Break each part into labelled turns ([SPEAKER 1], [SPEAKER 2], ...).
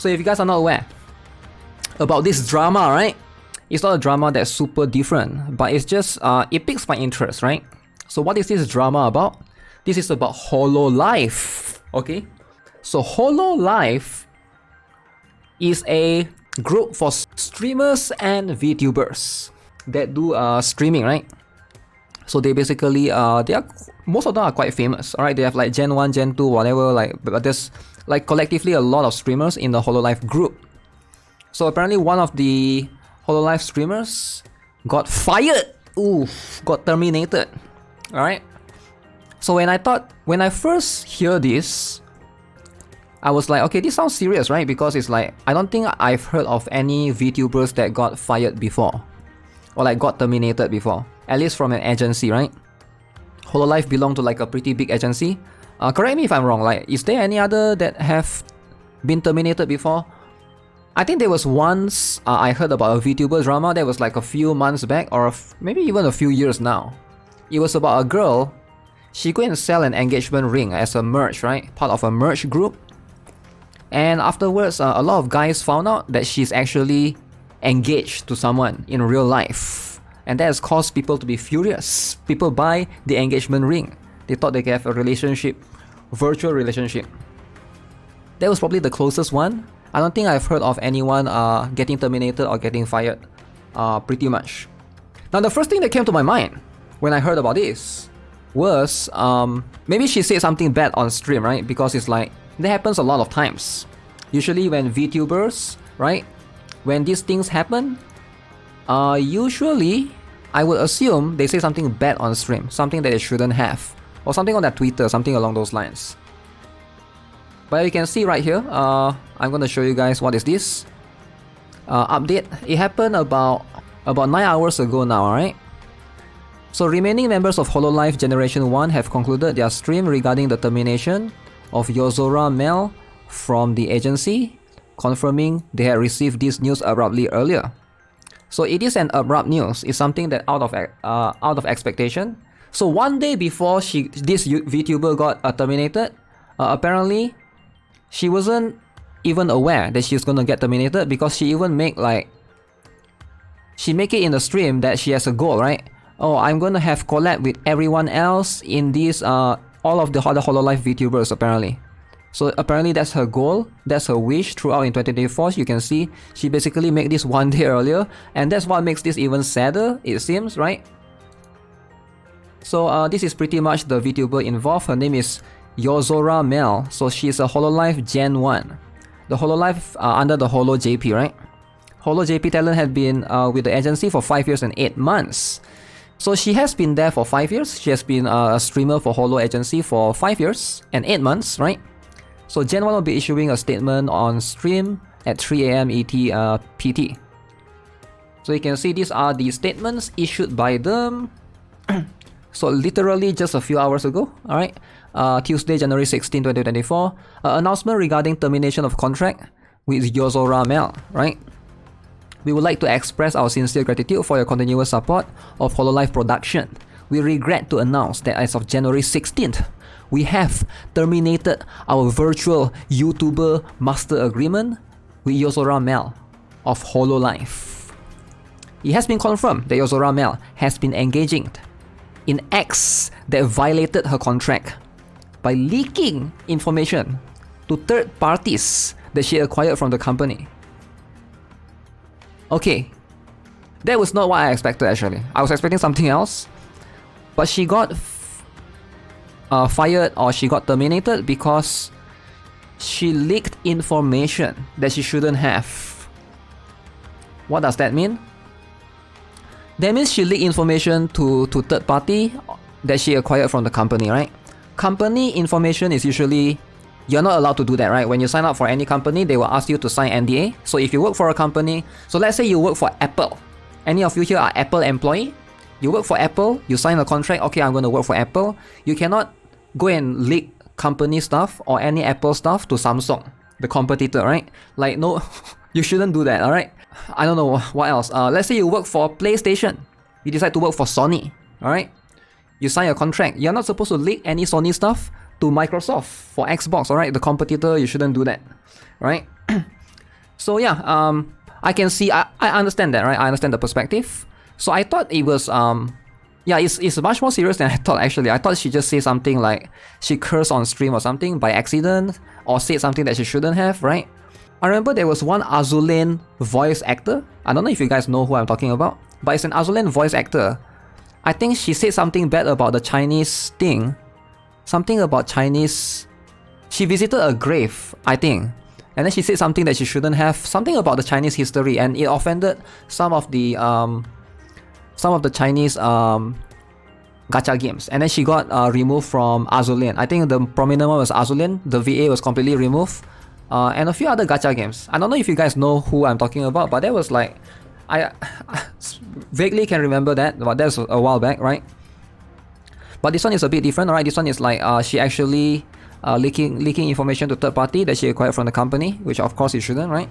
[SPEAKER 1] So if you guys are not aware about this drama, right? It's not a drama that's super different, but it's just, it piques my interest, right? So what is this drama about? This is about Hololive, okay? So Hololive is a group for streamers and Vtubers that do streaming, right? So they basically, most of them are quite famous, alright? They have like Gen 1, Gen 2, whatever, like, but there's like collectively a lot of streamers in the Hololive group. So apparently one of the Hololive streamers got fired. Oof, got terminated. Alright. So when I first hear this, I was like, okay, this sounds serious, right? Because it's like, I don't think I've heard of any VTubers that got fired before. Or like got terminated before. At least from an agency, right? Hololive belonged to like a pretty big agency. Correct me if I'm wrong, like, is there any other that have been terminated before? I think there was once I heard about a VTuber drama that was like a few months back, or maybe even a few years now. It was about a girl. She go and sell an engagement ring as a merch, right? Part of a merch group. And afterwards, a lot of guys found out that she's actually engaged to someone in real life. And that has caused people to be furious. People buy the engagement ring. They thought they could have a relationship, virtual relationship. That was probably the closest one. I don't think I've heard of anyone getting terminated or getting fired, pretty much. Now the first thing that came to my mind when I heard about this was, maybe she said something bad on stream, right? Because it's like, that happens a lot of times. Usually when VTubers, right? When these things happen, usually, I would assume they say something bad on stream, something that they shouldn't have. Or something on their Twitter, something along those lines. But you can see right here, I'm gonna show you guys what is this update. It happened about 9 hours ago now, alright? So remaining members of Hololive Generation 1 have concluded their stream regarding the termination of Yozora Mel from the agency, confirming they had received this news abruptly earlier. So it is an abrupt news. It's something that out of expectation. So one day before this VTuber got terminated, apparently she wasn't even aware that she's gonna get terminated, because she even make it in the stream that she has a goal, right? Oh, I'm gonna have collab with everyone else in this, all of the other Hololive VTubers apparently. So apparently that's her goal, that's her wish throughout in 2024. You can see she basically made this one day earlier, and that's what makes this even sadder, it seems, right? So this is pretty much the VTuber involved. Her name is Yozora Mel. So she's a Hololive Gen 1. The Hololive under the Holo JP, right? Holo JP talent had been with the agency for 5 years and 8 months. So she has been there for 5 years. She has been a streamer for Holo agency for 5 years and 8 months, right? So Gen 1 will be issuing a statement on stream at 3 AM ET PT. So you can see these are the statements issued by them. So literally just a few hours ago, alright? Tuesday, January 16, 2024. Announcement regarding termination of contract with Yozora Mel, right? We would like to express our sincere gratitude for your continuous support of Hololive production. We regret to announce that as of January 16th, we have terminated our virtual YouTuber master agreement with Yozora Mel of Hololive. It has been confirmed that Yozora Mel has been engaging in acts that violated her contract by leaking information to third parties that she acquired from the company. Okay, that was not what I expected actually. I was expecting something else, but she got fired, or she got terminated because she leaked information that she shouldn't have. What does that mean? That means she leaked information to third party that she acquired from the company, right? Company information is usually, you're not allowed to do that, right? When you sign up for any company, they will ask you to sign NDA. So if you work for a company, so let's say you work for Apple. Any of you here are Apple employee? You work for Apple, you sign a contract, okay, I'm going to work for Apple. You cannot go and leak company stuff or any Apple stuff to Samsung, the competitor, right? Like, no, you shouldn't do that, alright? I don't know what else. Let's say you work for PlayStation. You decide to work for Sony, alright? You sign a contract. You're not supposed to leak any Sony stuff to Microsoft for Xbox, alright? The competitor, you shouldn't do that, right? So yeah, I can see, I understand that, right? I understand the perspective. So I thought it was, yeah, it's much more serious than I thought actually. I thought she just said something like she cursed on stream or something by accident, or said something that she shouldn't have, right? I remember there was one Azulian voice actor. I don't know if you guys know who I'm talking about, but it's an Azulian voice actor. I think she said something bad about the Chinese thing. Something about Chinese... She visited a grave, I think. And then she said something that she shouldn't have. Something about the Chinese history, and it offended some of the Chinese gacha games. And then she got removed from Azulian. I think the prominent one was Azulian. The VA was completely removed. And a few other gacha games. I don't know if you guys know who I'm talking about, but that was like... I vaguely can remember that, but that was a while back, right? But this one is a bit different, right? This one is like she actually leaking information to third party that she acquired from the company, which of course it shouldn't, right?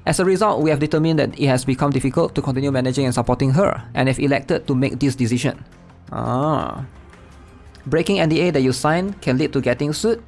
[SPEAKER 1] As a result, we have determined that it has become difficult to continue managing and supporting her, and have elected to make this decision. Breaking NDA that you sign can lead to getting sued.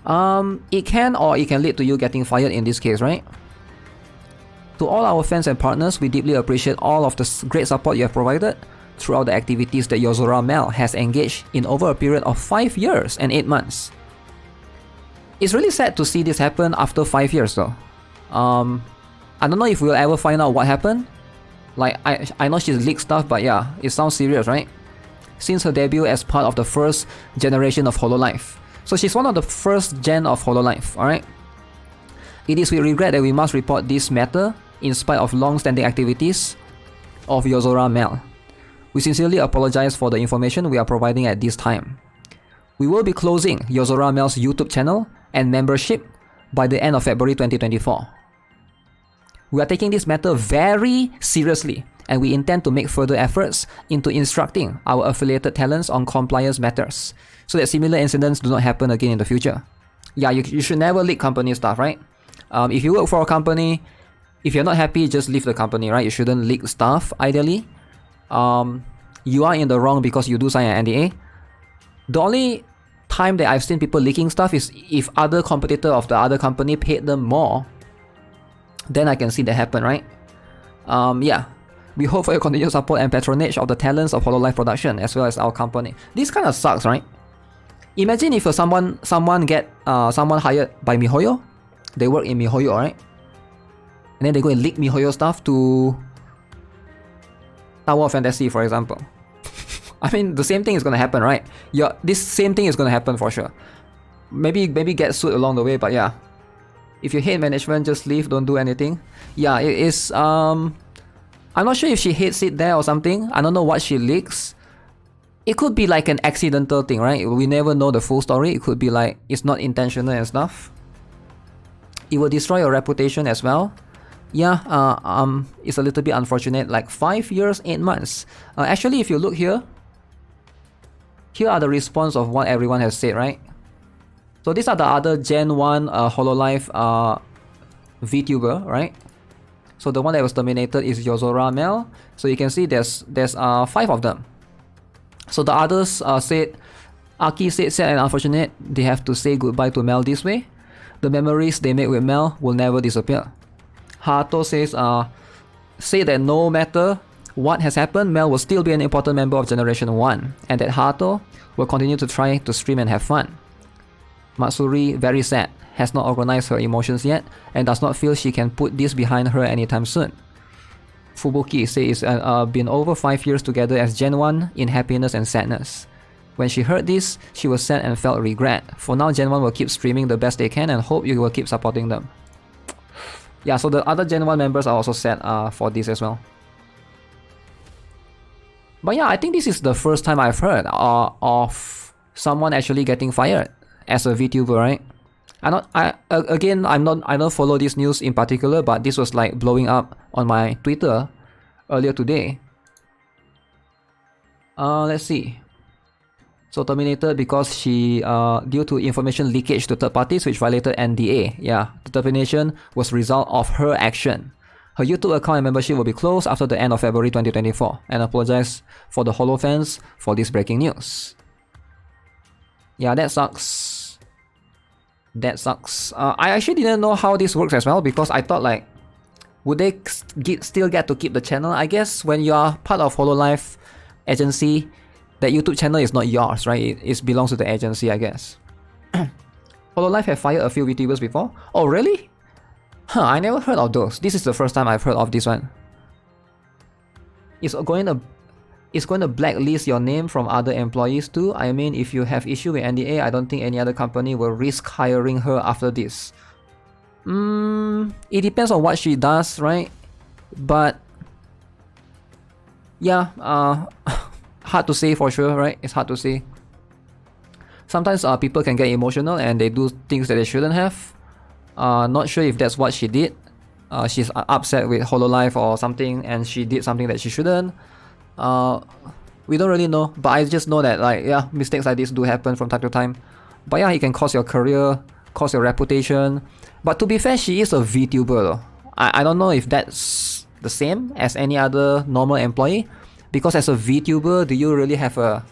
[SPEAKER 1] It can, or it can lead to you getting fired in this case, right? To all our fans and partners, we deeply appreciate all of the great support you have provided throughout the activities that Yozora Mel has engaged in over a period of 5 years and 8 months. It's really sad to see this happen after 5 years though. I don't know if we'll ever find out what happened. Like, I know she's leaked stuff, but yeah, it sounds serious, right? Since her debut as part of the first generation of Hololive. So she's one of the first gen of Hololive, alright? It is with regret that we must report this matter in spite of long-standing activities of Yozora Mel. We sincerely apologize for the information we are providing at this time. We will be closing Yozora Mel's YouTube channel and membership by the end of February 2024. We are taking this matter very seriously, and we intend to make further efforts into instructing our affiliated talents on compliance matters, so that similar incidents do not happen again in the future. Yeah, you should never leak company stuff, right? If you work for a company, if you're not happy, just leave the company, right? You shouldn't leak stuff, ideally. You are in the wrong because you do sign an NDA. The only time that I've seen people leaking stuff is if other competitor of the other company paid them more. Then I can see that happen, right? Yeah. We hope for your continued support and patronage of the talents of Hololive production as well as our company. This kind of sucks, right? Imagine if someone hired by MiHoYo. They work in MiHoYo, right? And then they go and leak MiHoYo stuff to Tower of Fantasy, for example. I mean, the same thing is gonna happen, right? This same thing is gonna happen for sure. Maybe get sued along the way, but yeah. If you hate management, just leave, don't do anything. Yeah, it is, I'm not sure if she hates it there or something. I don't know what she leaks. It could be like an accidental thing, right? We never know the full story. It could be like, it's not intentional and stuff. It will destroy your reputation as well. Yeah, it's a little bit unfortunate. Like 5 years, 8 months. Actually, if you look here, here are the response of what everyone has said, right? So these are the other Gen 1 Hololive Vtuber, right? So the one that was terminated is Yozora Mel. So you can see there's 5 of them. So the others said, Aki said sad and unfortunate, they have to say goodbye to Mel this way. The memories they made with Mel will never disappear. Hato says, say that no matter what has happened, Mel will still be an important member of Generation 1, and that Hato will continue to try to stream and have fun. Matsuri, very sad, has not organized her emotions yet, and does not feel she can put this behind her anytime soon. Fubuki says it's been over 5 years together as Gen 1 in happiness and sadness. When she heard this, she was sad and felt regret. For now, Gen 1 will keep streaming the best they can and hope you will keep supporting them. Yeah, so the other Gen 1 members are also sad for this as well. But yeah, I think this is the first time I've heard of someone actually getting fired as a VTuber, right? I don't follow this news in particular, but this was like blowing up on my Twitter earlier today. Let's see. So terminated because she, due to information leakage to third parties which violated NDA. Yeah, the termination was a result of her action. Her YouTube account and membership will be closed after the end of February 2024, and apologize for the Holo fans for this breaking news. Yeah, that sucks. That sucks. I actually didn't know how this works as well, because I thought like, would they still get to keep the channel? I guess when you are part of Hololive agency, that YouTube channel is not yours, right? It belongs to the agency, I guess. Hololive have fired a few VTubers before. Oh really? Huh, I never heard of those. This is the first time I've heard of this one. It's going to blacklist your name from other employees too. I mean, if you have issue with NDA, I don't think any other company will risk hiring her after this. It depends on what she does, right? But yeah, hard to say for sure, right? It's hard to say. Sometimes people can get emotional and they do things that they shouldn't have. Not sure if that's what she did. She's upset with Hololive or something, and she did something that she shouldn't. We don't really know, but I just know that like, yeah, mistakes like this do happen from time to time. But yeah, it can cost your career, cost your reputation. But to be fair, she is a VTuber though. I don't know if that's the same as any other normal employee, because as a VTuber, do you really have a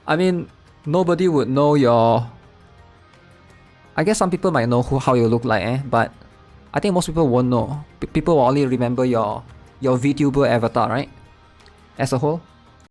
[SPEAKER 1] I mean, nobody would know your... I guess some people might know how you look like, but I think most people won't know. People will only remember your VTuber avatar, right? As a whole.